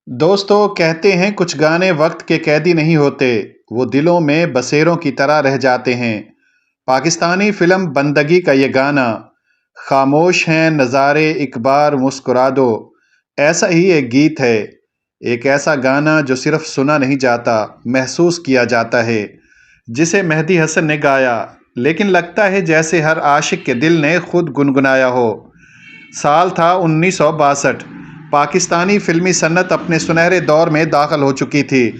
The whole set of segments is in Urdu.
دوستو کہتے ہیں کچھ گانے وقت کے قیدی نہیں ہوتے، وہ دلوں میں بسیروں کی طرح رہ جاتے ہیں۔ پاکستانی فلم بندگی کا یہ گانا خاموش ہیں نظارے ایک بار مسکرا دو ایسا ہی ایک گیت ہے، ایک ایسا گانا جو صرف سنا نہیں جاتا، محسوس کیا جاتا ہے، جسے مہدی حسن نے گایا، لیکن لگتا ہے جیسے ہر عاشق کے دل نے خود گنگنایا ہو۔ سال تھا 1962۔ پاکستانی فلمی صنعت اپنے سنہرے دور میں داخل ہو چکی تھی۔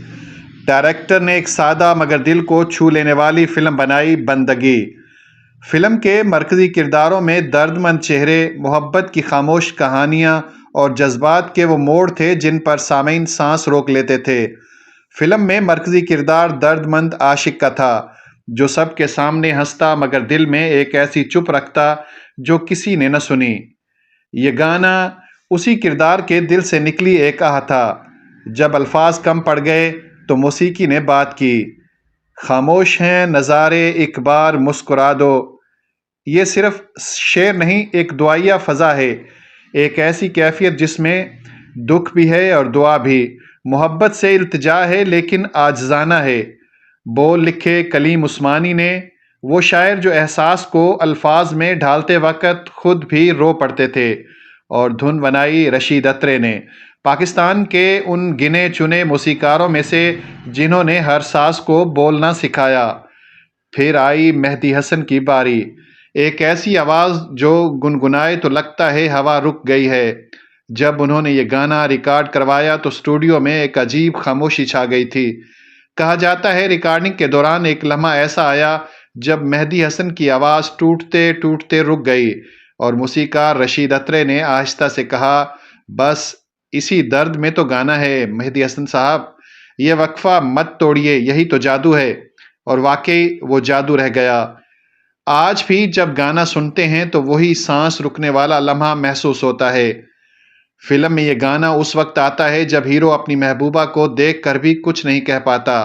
ڈائریکٹر نے ایک سادہ مگر دل کو چھو لینے والی فلم بنائی، بندگی۔ فلم کے مرکزی کرداروں میں درد مند چہرے، محبت کی خاموش کہانیاں اور جذبات کے وہ موڑ تھے جن پر سامعین سانس روک لیتے تھے۔ فلم میں مرکزی کردار درد مند عاشق کا تھا، جو سب کے سامنے ہنستا مگر دل میں ایک ایسی چپ رکھتا جو کسی نے نہ سنی۔ یہ گانا اسی کردار کے دل سے نکلی ایک آہ تھا۔ جب الفاظ کم پڑ گئے تو موسیقی نے بات کی۔ خاموش ہیں نظارے ایک بار مسکرا دو، یہ صرف شعر نہیں، ایک دعائیہ فضا ہے، ایک ایسی کیفیت جس میں دکھ بھی ہے اور دعا بھی، محبت سے التجا ہے لیکن عاجزانہ ہے۔ بول لکھے کلیم عثمانی نے، وہ شاعر جو احساس کو الفاظ میں ڈھالتے وقت خود بھی رو پڑتے تھے، اور دھن بنائی رشید اترے نے، پاکستان کے ان گنے چنے موسیقاروں میں سے جنہوں نے ہر ساز کو بولنا سکھایا۔ پھر آئی مہدی حسن کی باری، ایک ایسی آواز جو گنگنائے تو لگتا ہے ہوا رک گئی ہے۔ جب انہوں نے یہ گانا ریکارڈ کروایا تو اسٹوڈیو میں ایک عجیب خاموشی چھا گئی تھی۔ کہا جاتا ہے ریکارڈنگ کے دوران ایک لمحہ ایسا آیا جب مہدی حسن کی آواز ٹوٹتے ٹوٹتے رک گئی، اور موسیقار رشید اترے نے آہستہ سے کہا، بس اسی درد میں تو گانا ہے مہدی حسن صاحب، یہ وقفہ مت توڑیے، یہی تو جادو ہے۔ اور واقعی وہ جادو رہ گیا۔ آج بھی جب گانا سنتے ہیں تو وہی سانس رکنے والا لمحہ محسوس ہوتا ہے۔ فلم میں یہ گانا اس وقت آتا ہے جب ہیرو اپنی محبوبہ کو دیکھ کر بھی کچھ نہیں کہہ پاتا،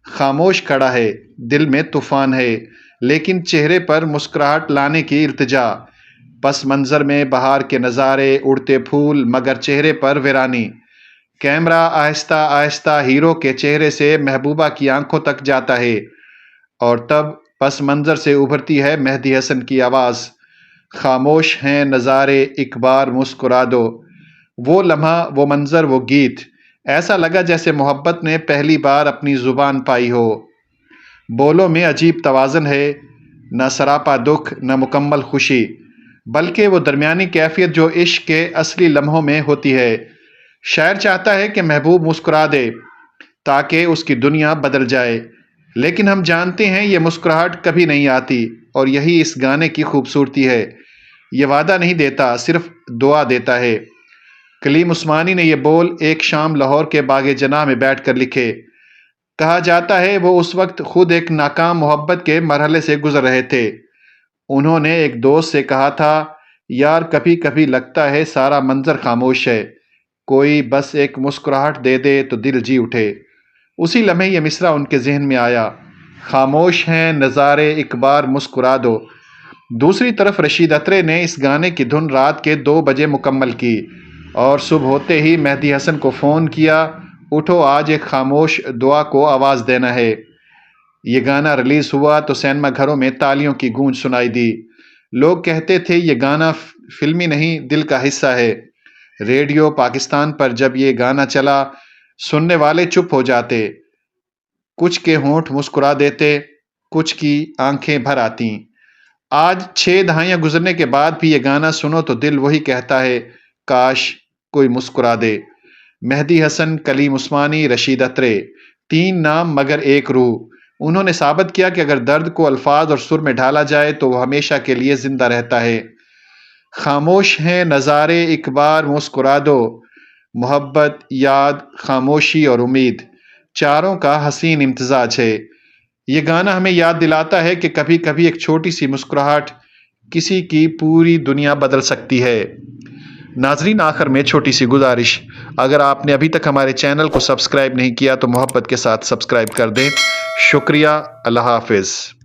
خاموش کھڑا ہے، دل میں طوفان ہے، لیکن چہرے پر مسکراہٹ لانے کی التجا۔ پس منظر میں بہار کے نظارے، اڑتے پھول، مگر چہرے پر ویرانی۔ کیمرہ آہستہ آہستہ ہیرو کے چہرے سے محبوبہ کی آنکھوں تک جاتا ہے، اور تب پس منظر سے ابھرتی ہے مہدی حسن کی آواز، خاموش ہیں نظارے ایک بار مسکرا دو۔ وہ لمحہ، وہ منظر، وہ گیت، ایسا لگا جیسے محبت نے پہلی بار اپنی زبان پائی ہو۔ بولوں میں عجیب توازن ہے، نہ سراپا دکھ، نہ مکمل خوشی، بلکہ وہ درمیانی کیفیت جو عشق کے اصلی لمحوں میں ہوتی ہے۔ شاعر چاہتا ہے کہ محبوب مسکرا دے تاکہ اس کی دنیا بدل جائے، لیکن ہم جانتے ہیں یہ مسکراہٹ کبھی نہیں آتی، اور یہی اس گانے کی خوبصورتی ہے۔ یہ وعدہ نہیں دیتا، صرف دعا دیتا ہے۔ کلیم عثمانی نے یہ بول ایک شام لاہور کے باغ جناح میں بیٹھ کر لکھے۔ کہا جاتا ہے وہ اس وقت خود ایک ناکام محبت کے مرحلے سے گزر رہے تھے۔ انہوں نے ایک دوست سے کہا تھا، یار کبھی کبھی لگتا ہے سارا منظر خاموش ہے، کوئی بس ایک مسکراہٹ دے دے تو دل جی اٹھے۔ اسی لمحے یہ مصرع ان کے ذہن میں آیا، خاموش ہیں نظارے ایک بار مسکرا دو۔ دوسری طرف رشید اترے نے اس گانے کی دھن رات کے 2 بجے مکمل کی، اور صبح ہوتے ہی مہدی حسن کو فون کیا، اٹھو آج ایک خاموش دعا کو آواز دینا ہے۔ یہ گانا ریلیز ہوا تو سینما گھروں میں تالیوں کی گونج سنائی دی۔ لوگ کہتے تھے یہ گانا فلمی نہیں، دل کا حصہ ہے۔ ریڈیو پاکستان پر جب یہ گانا چلا، سننے والے چپ ہو جاتے، کچھ کے ہونٹ مسکرا دیتے، کچھ کی آنکھیں بھر آتیں۔ آج 6 دہائیاں گزرنے کے بعد بھی یہ گانا سنو تو دل وہی کہتا ہے، کاش کوئی مسکرا دے۔ مہدی حسن، کلیم عثمانی، رشید اترے، 3 نام مگر ایک روح۔ انہوں نے ثابت کیا کہ اگر درد کو الفاظ اور سر میں ڈھالا جائے تو وہ ہمیشہ کے لیے زندہ رہتا ہے۔ خاموش ہیں نظارے ایک بار مسکرا دو، محبت، یاد، خاموشی اور امید، چاروں کا حسین امتزاج ہے۔ یہ گانا ہمیں یاد دلاتا ہے کہ کبھی کبھی ایک چھوٹی سی مسکراہٹ کسی کی پوری دنیا بدل سکتی ہے۔ ناظرین، آخر میں چھوٹی سی گزارش، اگر آپ نے ابھی تک ہمارے چینل کو سبسکرائب نہیں کیا تو محبت کے ساتھ سبسکرائب کر دیں۔ شکریہ، اللہ حافظ۔